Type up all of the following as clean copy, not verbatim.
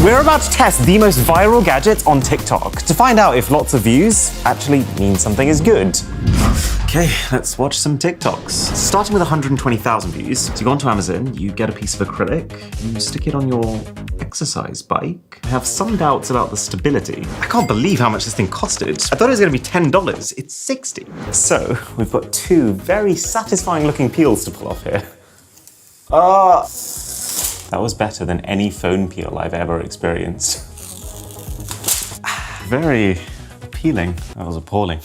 We're about to test the most viral gadgets on TikTok to find out if lots of views actually mean something is good. Okay, let's watch some TikToks. Starting with 120,000 views. So you go onto Amazon, you get a piece of acrylic, you stick it on your exercise bike. I have some doubts about the stability. I can't believe how much this thing costed. I thought it was gonna be $10, it's 60. So we've got two very satisfying looking peels to pull off here. That was better than any phone peel I've ever experienced. Very appealing. That was appalling.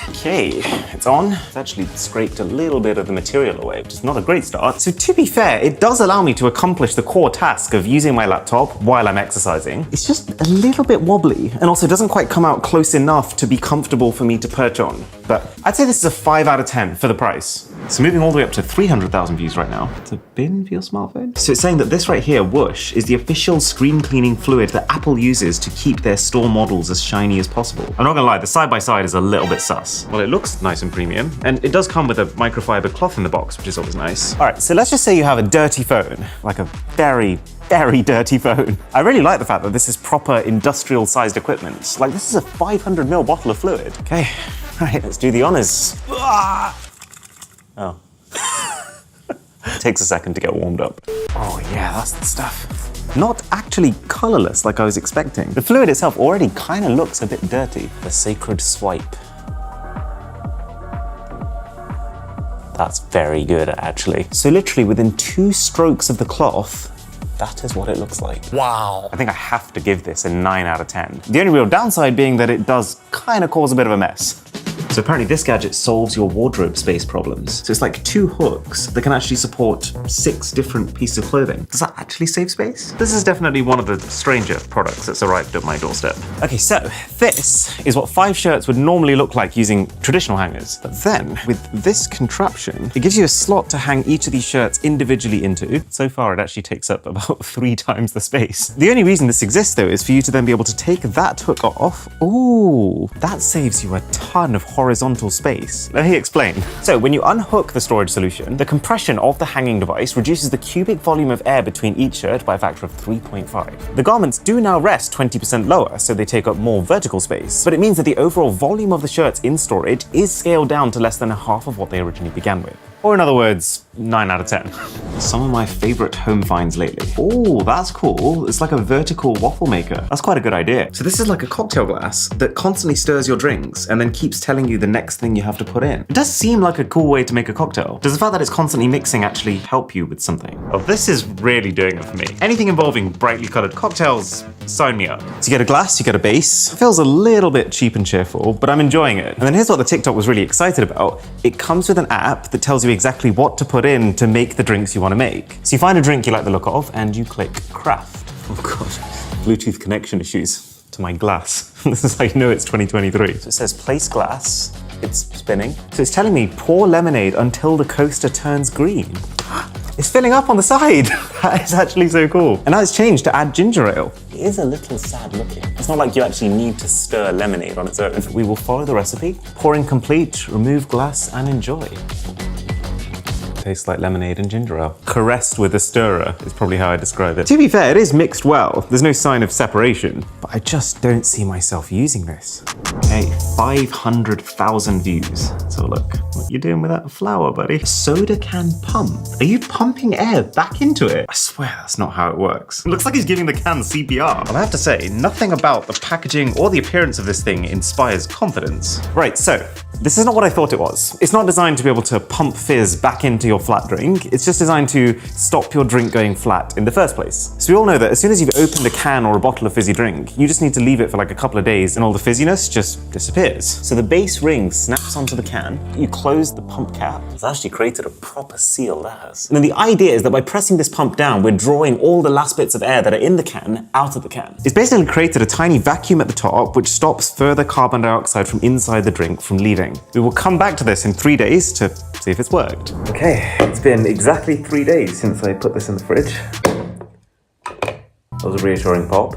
Okay, it's on. It's actually scraped a little bit of the material away, which is not a great start. So to be fair, it does allow me to accomplish the core task of using my laptop while I'm exercising. It's just a little bit wobbly, and also doesn't quite come out close enough to be comfortable for me to perch on. But I'd say this is a 5 out of 10 for the price. So moving all the way up to 300,000 views right now. It's a bin for your smartphone. So it's saying that this right here, Whoosh, is the official screen cleaning fluid that Apple uses to keep their store models as shiny as possible. I'm not gonna lie, the side-by-side is a little bit sus. Well, it looks nice and premium, and it does come with a microfiber cloth in the box, which is always nice. All right, so let's just say you have a dirty phone, like a very, very dirty phone. I really like the fact that this is proper industrial-sized equipment. Like, this is a 500ml bottle of fluid. Okay, all right, let's do the honors. Oh. Takes a second to get warmed up. Oh yeah, that's the stuff. Not actually colorless like I was expecting. The fluid itself already kind of looks a bit dirty. The sacred swipe. That's very good, actually. So literally within 2 strokes of the cloth, that is what it looks like. Wow. I think I have to give this a 9 out of 10. The only real downside being that it does kind of cause a bit of a mess. So apparently this gadget solves your wardrobe space problems. So it's like 2 hooks that can actually support 6 different pieces of clothing. Does that actually save space? This is definitely one of the stranger products that's arrived at my doorstep. Okay, so this is what 5 shirts would normally look like using traditional hangers. But then with this contraption, it gives you a slot to hang each of these shirts individually into. So far, it actually takes up about 3 times the space. The only reason this exists though is for you to then be able to take that hook off. Ooh, that saves you a ton of horizontal space. Let me explain. So when you unhook the storage solution, the compression of the hanging device reduces the cubic volume of air between each shirt by a factor of 3.5. The garments do now rest 20% lower, so they take up more vertical space, but it means that the overall volume of the shirts in storage is scaled down to less than half of what they originally began with. Or in other words, 9 out of 10. Some of my favorite home finds lately. Oh, that's cool. It's like a vertical waffle maker. That's quite a good idea. So this is like a cocktail glass that constantly stirs your drinks and then keeps telling you the next thing you have to put in. It does seem like a cool way to make a cocktail. Does the fact that it's constantly mixing actually help you with something? Oh, this is really doing it for me. Anything involving brightly colored cocktails, sign me up. So you get a glass, you get a base. It feels a little bit cheap and cheerful, but I'm enjoying it. And then here's what the TikTok was really excited about. It comes with an app that tells you exactly what to put in to make the drinks you want to make. So you find a drink you like the look of and you click craft. Oh god, Bluetooth connection issues to my glass. This is how you know it's 2023. So it says place glass, it's spinning. So it's telling me pour lemonade until the coaster turns green. It's filling up on the side. That is actually so cool. And now it's changed to add ginger ale. It is a little sad looking. It's not like you actually need to stir lemonade on its own. We will follow the recipe. Pouring complete, remove glass and enjoy. Tastes like lemonade and ginger ale. Caressed with a stirrer is probably how I describe it. To be fair, it is mixed well. There's no sign of separation, but I just don't see myself using this. Okay, 500,000 views. So look, what you doing with that flower, buddy? A soda can pump. Are you pumping air back into it? I swear that's not how it works. It looks like he's giving the can CPR. And I have to say, nothing about the packaging or the appearance of this thing inspires confidence. Right, so this is not what I thought it was. It's not designed to be able to pump fizz back into your flat drink. It's just designed to stop your drink going flat in the first place. So we all know that as soon as you've opened a can or a bottle of fizzy drink, you just need to leave it for like a couple of days and all the fizziness just disappears. So the base ring snaps onto the can, you close the pump cap. It's actually created a proper seal, that has. And then the idea is that by pressing this pump down, we're drawing all the last bits of air that are in the can out of the can. It's basically created a tiny vacuum at the top, which stops further carbon dioxide from inside the drink from leaving. We will come back to this in 3 days to see if it's worked. Okay, it's been exactly 3 days since I put this in the fridge. That was a reassuring pop.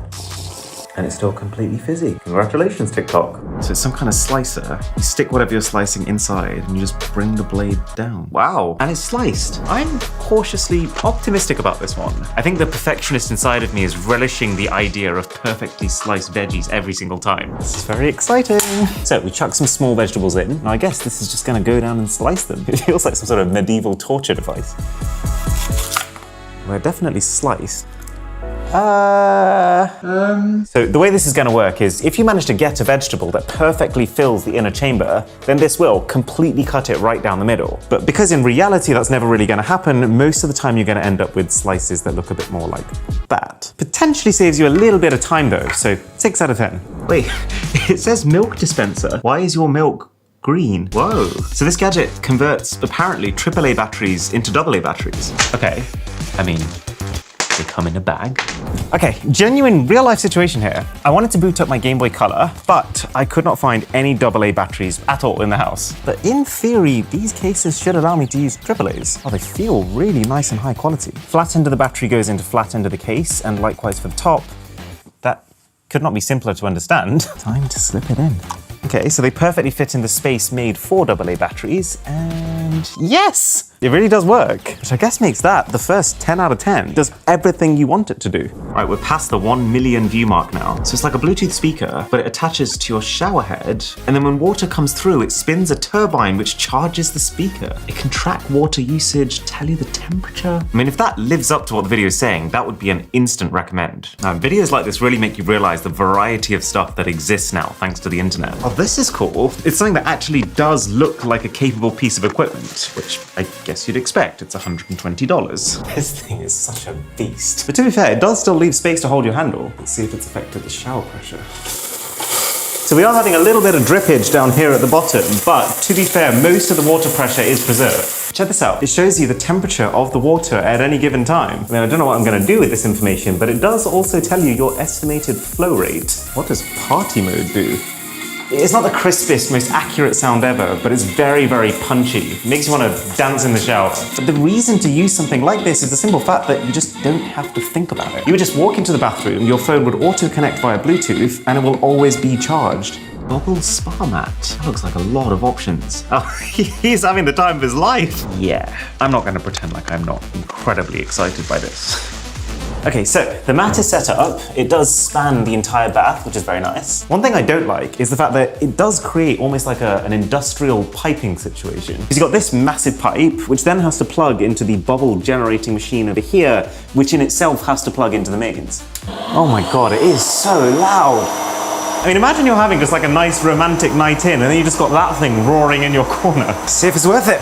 and it's still completely fizzy. Congratulations, TikTok. So it's some kind of slicer. You stick whatever you're slicing inside and you just bring the blade down. Wow, and it's sliced. I'm cautiously optimistic about this one. I think the perfectionist inside of me is relishing the idea of perfectly sliced veggies every single time. This is very exciting. So we chuck some small vegetables in. Now I guess this is just gonna go down and slice them. It feels like some sort of medieval torture device. We're definitely sliced. So the way this is going to work is if you manage to get a vegetable that perfectly fills the inner chamber, then this will completely cut it right down the middle. But because in reality that's never really going to happen, most of the time you're going to end up with slices that look a bit more like that. Potentially saves you a little bit of time though, so 6 out of 10. Wait, it says milk dispenser. Why is your milk green? Whoa. So this gadget converts apparently AAA batteries into AA batteries. Okay, I mean, they come in a bag. Okay, genuine real life situation here. I wanted to boot up my Game Boy Color, but I could not find any AA batteries at all in the house. But in theory, these cases should allow me to use AAAs. Oh, they feel really nice and high quality. Flat end of the battery goes into flat end of the case, and likewise for the top. That could not be simpler to understand. Time to slip it in. Okay, so they perfectly fit in the space made for AA batteries, and yes! It really does work, which I guess makes that the first 10 out of 10. It does everything you want it to do. Right, we're past the 1 million view mark now. So it's like a Bluetooth speaker, but it attaches to your shower head, and then when water comes through, it spins a turbine which charges the speaker. It can track water usage, tell you the temperature. I mean, if that lives up to what the video is saying, that would be an instant recommend. Now, videos like this really make you realize the variety of stuff that exists now, thanks to the internet. Oh, this is cool. It's something that actually does look like a capable piece of equipment, which I guess you'd expect. It's $120. This thing is such a beast. But to be fair, it does still leave space to hold your handle. Let's see if it's affected the shower pressure. So we are having a little bit of drippage down here at the bottom, but to be fair, most of the water pressure is preserved. Check this out. It shows you the temperature of the water at any given time. I mean, I don't know what I'm going to do with this information, but it does also tell you your estimated flow rate. What does party mode do? It's not the crispest, most accurate sound ever, but it's very, very punchy. It makes you want to dance in the shower. But the reason to use something like this is the simple fact that you just don't have to think about it. You would just walk into the bathroom, your phone would auto-connect via Bluetooth, and it will always be charged. Bubble spa mat. That looks like a lot of options. Oh, he's having the time of his life. Yeah, I'm not going to pretend like I'm not incredibly excited by this. Okay, so the mat is set up. It does span the entire bath, which is very nice. One thing I don't like is the fact that it does create almost like an industrial piping situation. Because you've got this massive pipe, which then has to plug into the bubble generating machine over here, which in itself has to plug into the mains. Oh my God, it is so loud. I mean, imagine you're having just like a nice romantic night in, and then you just got that thing roaring in your corner. See if it's worth it.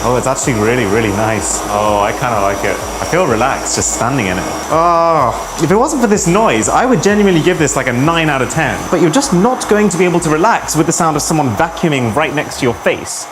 Oh, it's actually really, really nice. Oh, I kind of like it. I feel relaxed just standing in it. Oh, if it wasn't for this noise, I would genuinely give this like a 9 out of 10. But you're just not going to be able to relax with the sound of someone vacuuming right next to your face.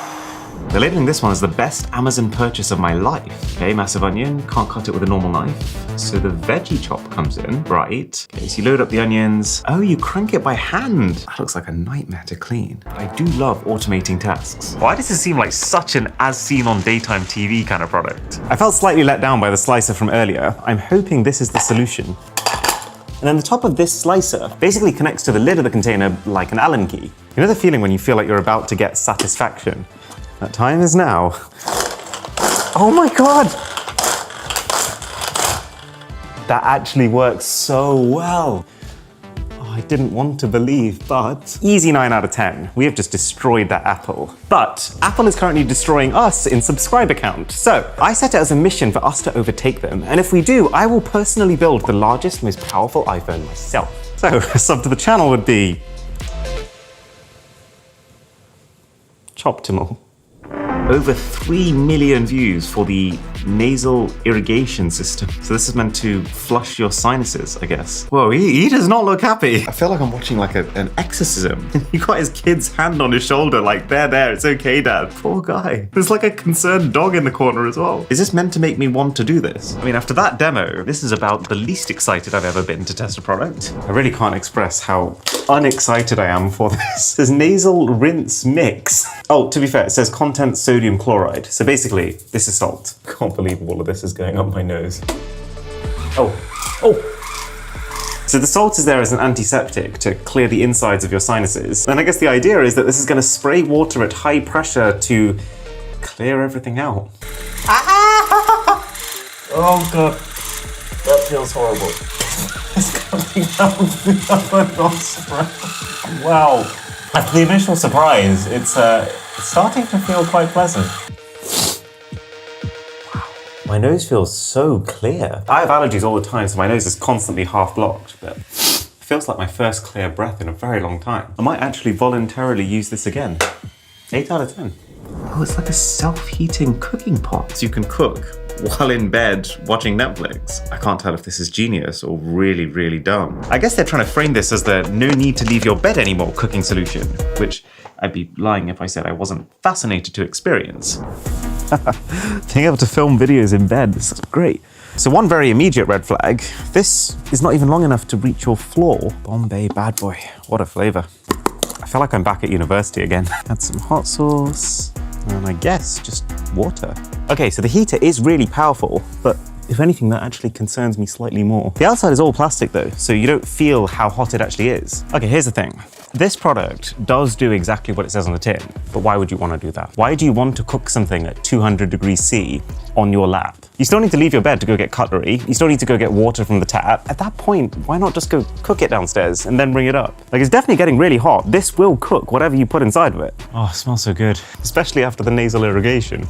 They're labeling this one as the best Amazon purchase of my life. Okay, massive onion, can't cut it with a normal knife. So the veggie chop comes in, right. Okay, so you load up the onions. Oh, you crank it by hand. That looks like a nightmare to clean. But I do love automating tasks. Why does this seem like such an as seen on daytime TV kind of product? I felt slightly let down by the slicer from earlier. I'm hoping this is the solution. And then the top of this slicer basically connects to the lid of the container like an Allen key. You know the feeling when you feel like you're about to get satisfaction? That time is now. Oh my God! That actually works so well. Oh, I didn't want to believe, but easy 9 out of 10. We have just destroyed that Apple. But Apple is currently destroying us in subscriber count. So I set it as a mission for us to overtake them. And if we do, I will personally build the largest, most powerful iPhone myself. So a sub to the channel would be Choptimal. Over 3 million views for the nasal irrigation system. So this is meant to flush your sinuses, I guess. Whoa, he does not look happy. I feel like I'm watching like an exorcism. He got his kid's hand on his shoulder like, there, it's okay, Dad. Poor guy. There's like a concerned dog in the corner as well. Is this meant to make me want to do this? I mean, after that demo, this is about the least excited I've ever been to test a product. I really can't express how unexcited I am for this. It says nasal rinse mix. Oh, to be fair, it says content sodium chloride. So basically, this is salt. Can't believe all of this is going up my nose. Oh. Oh! So the salt is there as an antiseptic to clear the insides of your sinuses. And I guess the idea is that this is going to spray water at high pressure to clear everything out. Oh god, that feels horrible. It's coming out my nostril. Wow. After the initial surprise, it's starting to feel quite pleasant. Wow. My nose feels so clear. I have allergies all the time, so my nose is constantly half blocked, but it feels like my first clear breath in a very long time. I might actually voluntarily use this again. 8 out of 10. Oh, it's like a self-heating cooking pot. So you can cook while in bed watching Netflix. I can't tell if this is genius or really, really dumb. I guess they're trying to frame this as the no need to leave your bed anymore cooking solution, which I'd be lying if I said I wasn't fascinated to experience. Being able to film videos in bed, this is great. So one very immediate red flag, this is not even long enough to reach your floor. Bombay Bad Boy, what a flavor. I feel like I'm back at university again. Add some hot sauce, and I guess just water. Okay, so the heater is really powerful, but if anything, that actually concerns me slightly more. The outside is all plastic though, so you don't feel how hot it actually is. Okay, here's the thing. This product does do exactly what it says on the tin, but why would you want to do that? Why do you want to cook something at 200 degrees C on your lap? You still need to leave your bed to go get cutlery. You still need to go get water from the tap. At that point, why not just go cook it downstairs and then bring it up? Like, it's definitely getting really hot. This will cook whatever you put inside of it. Oh, it smells so good, especially after the nasal irrigation.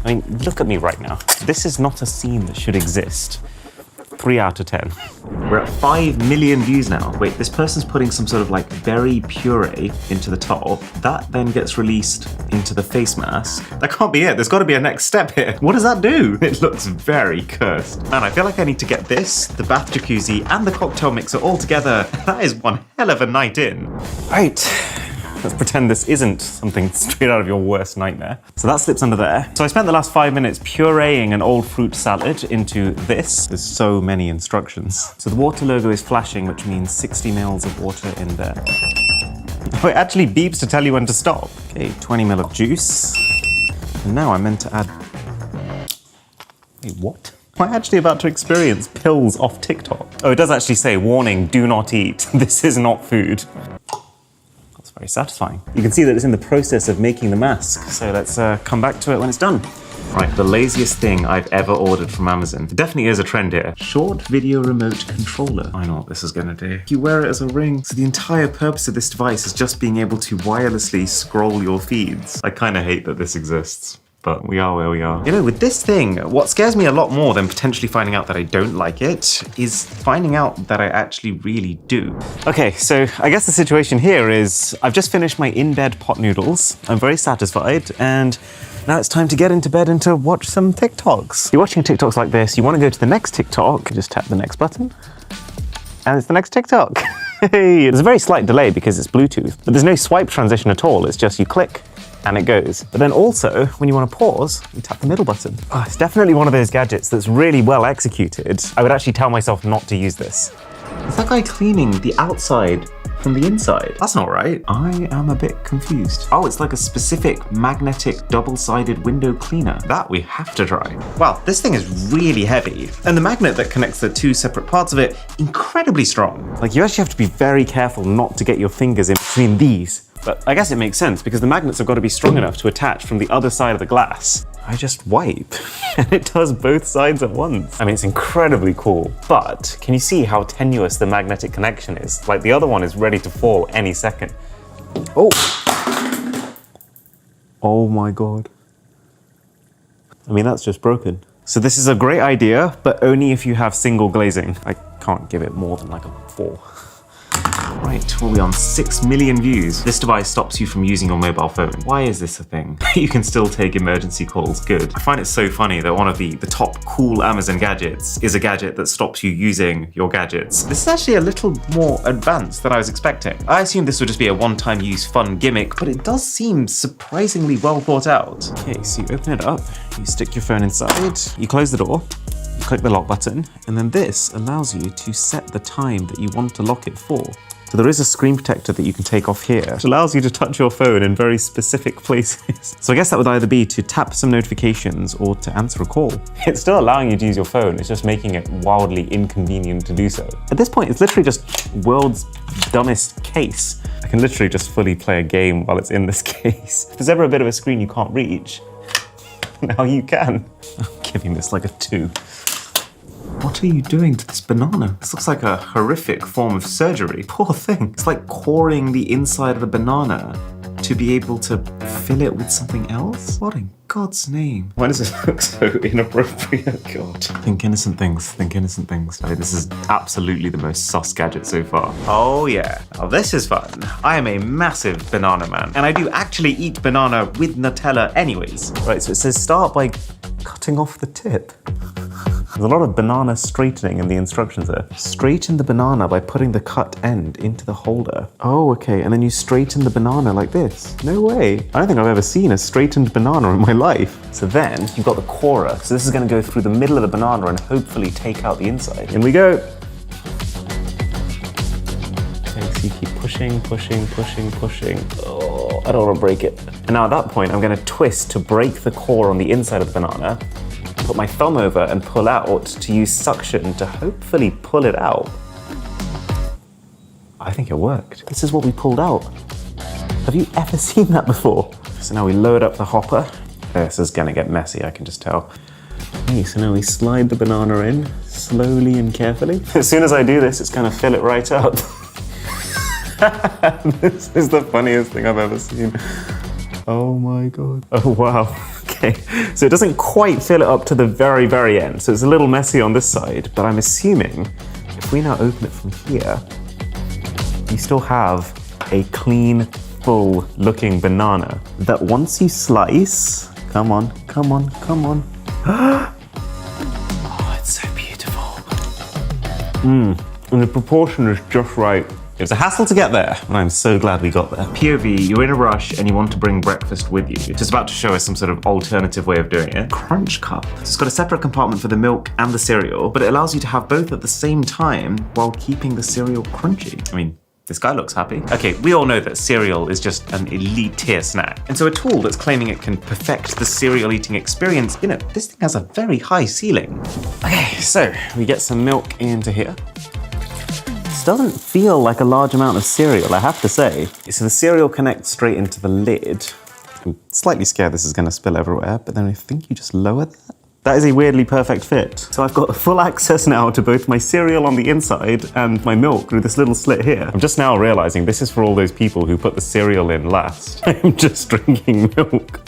I mean, look at me right now. This is not a scene that should exist. 3 out of 10. We're at 5 million views now. Wait, this person's putting some sort of like berry puree into the top. That then gets released into the face mask. That can't be it. There's got to be a next step here. What does that do? It looks very cursed. Man, I feel like I need to get this, the bath jacuzzi, and the cocktail mixer all together. That is one hell of a night in. Right. Let's pretend this isn't something straight out of your worst nightmare. So that slips under there. So I spent the last 5 minutes pureeing an old fruit salad into this. There's so many instructions. So the water logo is flashing, which means 60 mils of water in there. Oh, it actually beeps to tell you when to stop. Okay, 20 ml of juice. And now I'm meant to add... Wait, what? Am I actually about to experience pills off TikTok? Oh, it does actually say, warning, do not eat. This is not food. Very satisfying. You can see that it's in the process of making the mask, so let's come back to it when it's done. Right, the laziest thing I've ever ordered from Amazon. There definitely is a trend here. Short video remote controller. I know what this is gonna do. You wear it as a ring. So the entire purpose of this device is just being able to wirelessly scroll your feeds. I kinda hate that this exists, but we are where we are. You know, with this thing, what scares me a lot more than potentially finding out that I don't like it is finding out that I actually really do. Okay, so I guess the situation here is I've just finished my in-bed pot noodles. I'm very satisfied, and now it's time to get into bed and to watch some TikToks. You're watching TikToks like this, you want to go to the next TikTok, just tap the next button, and it's the next TikTok. Hey, there's a very slight delay because it's Bluetooth, but there's no swipe transition at all. It's just you click, and it goes. But then also, when you want to pause, you tap the middle button. Oh, it's definitely one of those gadgets that's really well executed. I would actually tell myself not to use this. It's that guy cleaning the outside from the inside. That's not right. I am a bit confused. Oh, it's like a specific magnetic double-sided window cleaner. That we have to try. Wow, this thing is really heavy. And the magnet that connects the two separate parts of it, incredibly strong. Like, you actually have to be very careful not to get your fingers in between these. But I guess it makes sense because the magnets have got to be strong enough to attach from the other side of the glass. I just wipe and it does both sides at once. I mean, it's incredibly cool, but can you see how tenuous the magnetic connection is? Like, the other one is ready to fall any second. Oh. Oh my God. I mean, that's just broken. So this is a great idea, but only if you have single glazing. I can't give it more than like a 4. Right, what are we on? 6 million views. This device stops you from using your mobile phone. Why is this a thing? You can still take emergency calls. Good. I find it so funny that one of the top cool Amazon gadgets is a gadget that stops you using your gadgets. This is actually a little more advanced than I was expecting. I assumed this would just be a one-time use fun gimmick, but it does seem surprisingly well thought out. Okay, so you open it up, you stick your phone inside, you close the door, you click the lock button, and then this allows you to set the time that you want to lock it for. So there is a screen protector that you can take off here, which allows you to touch your phone in very specific places. So I guess that would either be to tap some notifications or to answer a call. It's still allowing you to use your phone, it's just making it wildly inconvenient to do so. At this point, it's literally just world's dumbest case. I can literally just fully play a game while it's in this case. If there's ever a bit of a screen you can't reach, now you can. I'm giving this like a 2. What are you doing to this banana? This looks like a horrific form of surgery. Poor thing. It's like coring the inside of the banana to be able to fill it with something else? What in God's name? Why does this look so inappropriate? God. Think innocent things, think innocent things. I mean, this is absolutely the most sus gadget so far. Oh yeah, now this is fun. I am a massive banana man, and I do actually eat banana with Nutella anyways. Right, so it says start by cutting off the tip. There's a lot of banana straightening in the instructions there. Straighten the banana by putting the cut end into the holder. Oh, okay, and then you straighten the banana like this. No way. I don't think I've ever seen a straightened banana in my life. So then you've got the corer. So this is gonna go through the middle of the banana and hopefully take out the inside. In we go. Okay, so you keep pushing, pushing, pushing, pushing. Oh, I don't wanna break it. And now at that point, I'm gonna twist to break the core on the inside of the banana. Put my thumb over and pull out to use suction to hopefully pull it out. I think it worked. This is what we pulled out. Have you ever seen that before? So now we load up the hopper. This is gonna get messy, I can just tell. Okay, so now we slide the banana in slowly and carefully. As soon as I do this, it's gonna fill it right up. This is the funniest thing I've ever seen. Oh my God. Oh wow. Okay, so it doesn't quite fill it up to the very, very end. So it's a little messy on this side, but I'm assuming if we now open it from here, you still have a clean, full looking banana that once you slice, come on, come on, come on. Oh, it's so beautiful. And the proportion is just right. It was a hassle to get there, and I'm so glad we got there. POV, you're in a rush and you want to bring breakfast with you. It's about to show us some sort of alternative way of doing it. Crunch cup. It's got a separate compartment for the milk and the cereal, but it allows you to have both at the same time while keeping the cereal crunchy. I mean, this guy looks happy. Okay, we all know that cereal is just an elite tier snack. And so a tool that's claiming it can perfect the cereal eating experience, you know, this thing has a very high ceiling. Okay, so we get some milk into here. Doesn't feel like a large amount of cereal, I have to say. So the cereal connects straight into the lid. I'm slightly scared this is gonna spill everywhere, but then I think you just lower that. That is a weirdly perfect fit. So I've got full access now to both my cereal on the inside and my milk through this little slit here. I'm just now realizing this is for all those people who put the cereal in last. I'm just drinking milk.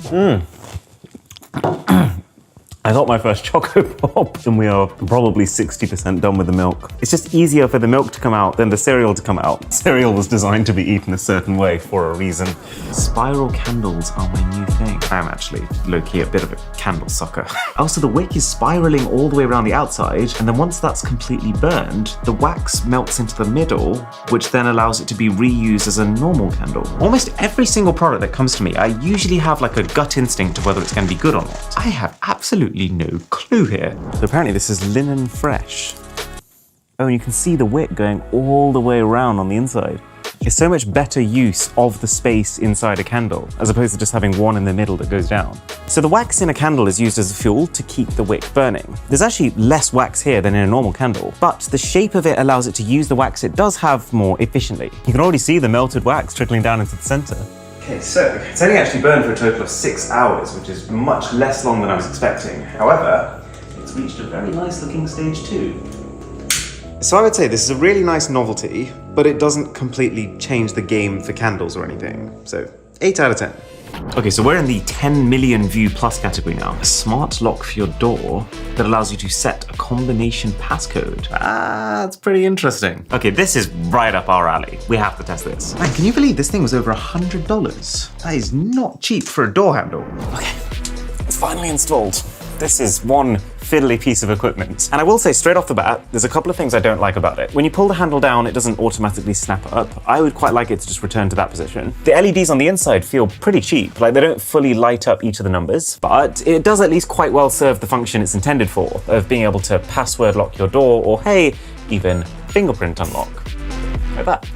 I got my first Choco Pop, and we are probably 60% done with the milk. It's just easier for the milk to come out than the cereal to come out. Cereal was designed to be eaten a certain way for a reason. Spiral candles are my new thing. I am actually low-key a bit of a candle sucker. Also, the wick is spiraling all the way around the outside, and then once that's completely burned, the wax melts into the middle, which then allows it to be reused as a normal candle. Almost every single product that comes to me, I usually have like a gut instinct of whether it's going to be good or not. I have absolutely no clue here. So apparently this is linen fresh. Oh, and you can see the wick going all the way around on the inside. It's so much better use of the space inside a candle, as opposed to just having one in the middle that goes down. So the wax in a candle is used as a fuel to keep the wick burning. There's actually less wax here than in a normal candle, but the shape of it allows it to use the wax it does have more efficiently. You can already see the melted wax trickling down into the center. Okay, so it's only actually burned for a total of 6 hours, which is much less long than I was expecting. However, it's reached a very nice looking stage 2. So I would say this is a really nice novelty, but it doesn't completely change the game for candles or anything. So 8 out of 10. Okay, so we're in the 10 million view plus category now. A smart lock for your door that allows you to set a combination passcode. Ah, that's pretty interesting. Okay, this is right up our alley. We have to test this. Man, can you believe this thing was over $100? That is not cheap for a door handle. Okay, it's finally installed. This is one fiddly piece of equipment. And I will say straight off the bat, there's a couple of things I don't like about it. When you pull the handle down, it doesn't automatically snap up. I would quite like it to just return to that position. The LEDs on the inside feel pretty cheap. Like, they don't fully light up each of the numbers, but it does at least quite well serve the function it's intended for, of being able to password lock your door, or hey, even fingerprint unlock. Like that.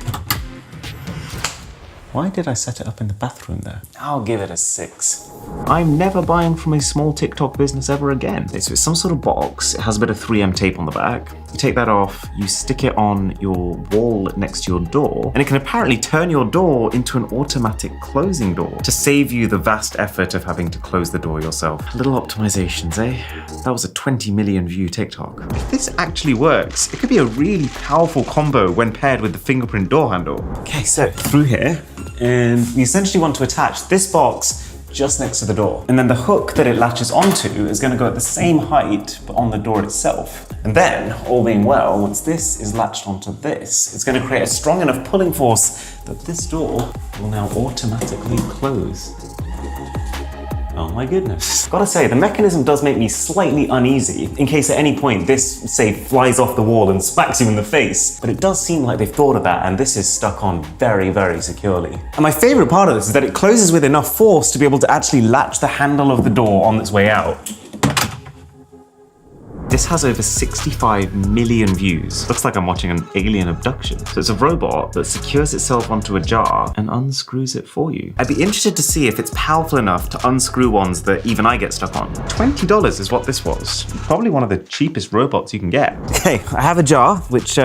Why did I set it up in the bathroom there? I'll give it a 6. I'm never buying from a small TikTok business ever again. So it's some sort of box. It has a bit of 3M tape on the back. You take that off, you stick it on your wall next to your door, and it can apparently turn your door into an automatic closing door to save you the vast effort of having to close the door yourself. Little optimizations, eh? That was a 20 million view TikTok. If this actually works, it could be a really powerful combo when paired with the fingerprint door handle. Okay, so through here, and we essentially want to attach this box just next to the door. And then the hook that it latches onto is going to go at the same height, but on the door itself. And then, all being well, once this is latched onto this, it's going to create a strong enough pulling force that this door will now automatically close. Oh my goodness. Gotta say, the mechanism does make me slightly uneasy in case at any point this, say, flies off the wall and smacks you in the face. But it does seem like they've thought of that, and this is stuck on very, very securely. And my favorite part of this is that it closes with enough force to be able to actually latch the handle of the door on its way out. This has over 65 million views. Looks like I'm watching an alien abduction. So it's a robot that secures itself onto a jar and unscrews it for you. I'd be interested to see if it's powerful enough to unscrew ones that even I get stuck on. $20 is what this was. Probably one of the cheapest robots you can get. Okay, I have a jar, which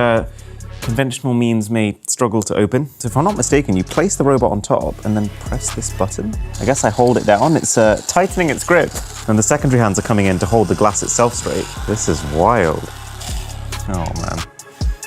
conventional means may struggle to open. So if I'm not mistaken, you place the robot on top and then press this button. I guess I hold it down. It's tightening its grip. And the secondary hands are coming in to hold the glass itself straight. This is wild. Oh man.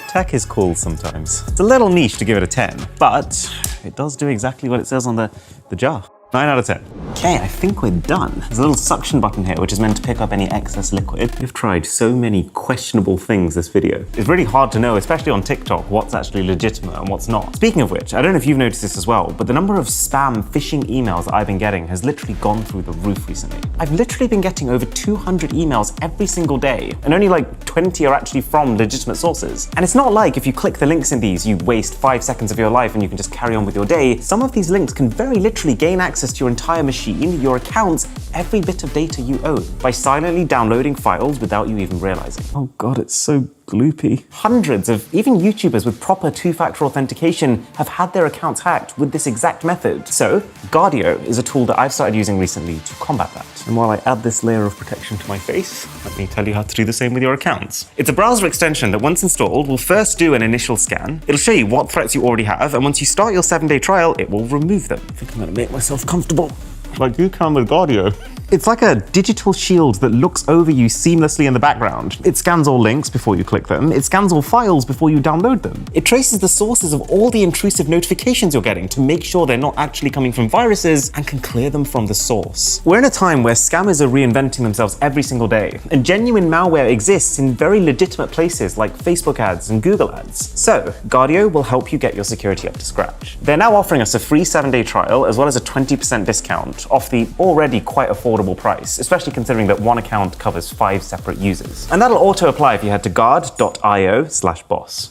Tech is cool sometimes. It's a little niche to give it a 10, but it does do exactly what it says on the jar. 9 out of 10. Okay, I think we're done. There's a little suction button here, which is meant to pick up any excess liquid. We've tried so many questionable things this video. It's really hard to know, especially on TikTok, what's actually legitimate and what's not. Speaking of which, I don't know if you've noticed this as well, but the number of spam phishing emails that I've been getting has literally gone through the roof recently. I've literally been getting over 200 emails every single day, and only like 20 are actually from legitimate sources. And it's not like if you click the links in these, you waste 5 seconds of your life and you can just carry on with your day. Some of these links can very literally gain access to your entire machine, your accounts, every bit of data you own by silently downloading files without you even realizing. Oh God, it's so gloopy. Hundreds of even YouTubers with proper 2-factor authentication have had their accounts hacked with this exact method. So Guardio is a tool that I've started using recently to combat that. And while I add this layer of protection to my face, let me tell you how to do the same with your accounts. It's a browser extension that once installed will first do an initial scan. It'll show you what threats you already have, and once you start your 7-day trial, it will remove them. I think I'm gonna make myself comfortable. Like you can with Guardio. It's like a digital shield that looks over you seamlessly in the background. It scans all links before you click them. It scans all files before you download them. It traces the sources of all the intrusive notifications you're getting to make sure they're not actually coming from viruses and can clear them from the source. We're in a time where scammers are reinventing themselves every single day, and genuine malware exists in very legitimate places like Facebook ads and Google ads. So Guardio will help you get your security up to scratch. They're now offering us a free 7-day trial as well as a 20% discount off the already quite affordable price, especially considering that one account covers 5 separate users. And that'll auto apply if you head to guard.io/boss.